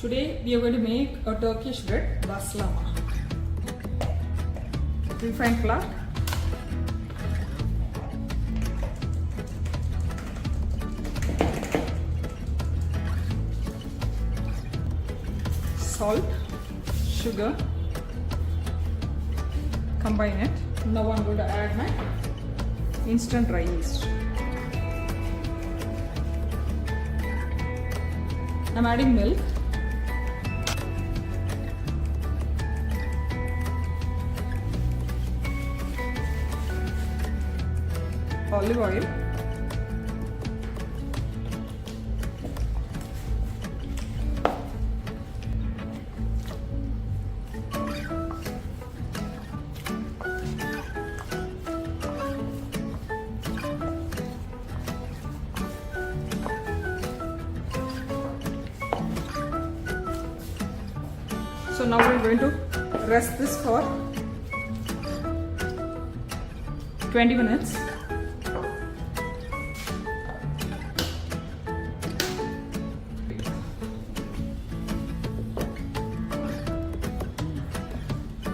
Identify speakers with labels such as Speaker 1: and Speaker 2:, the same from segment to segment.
Speaker 1: Today we are going to make a Turkish bread, Bazlama. Refined flour, salt, sugar, combine it. Now I'm going to add my instant dry yeast. I'm adding milk, olive oil, so now we're going to rest this for 20 minutes.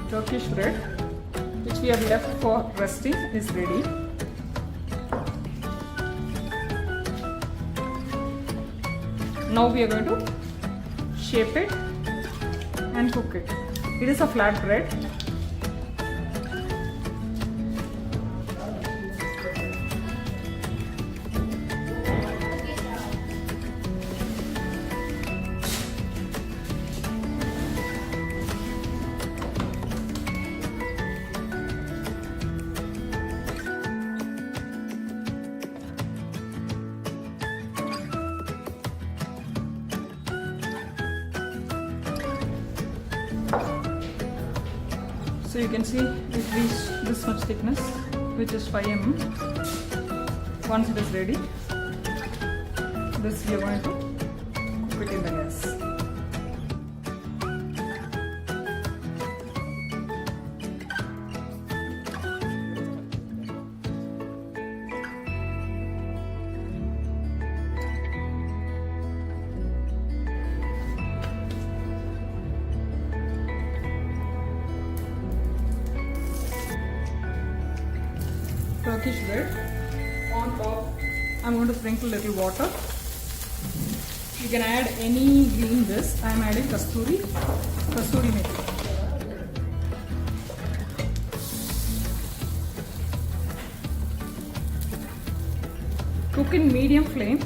Speaker 1: Turkish bread, which we have left for resting, is ready. Now we are going to shape it and cook it. It is a flat bread. So you can see it reached this much thickness, which is 5 mm. Once it is ready, this we are going to cook it in the gas. Turkish bread. On top, I'm going to sprinkle a little water. You can add any green this. I'm adding kasturi methi. Cook in medium flame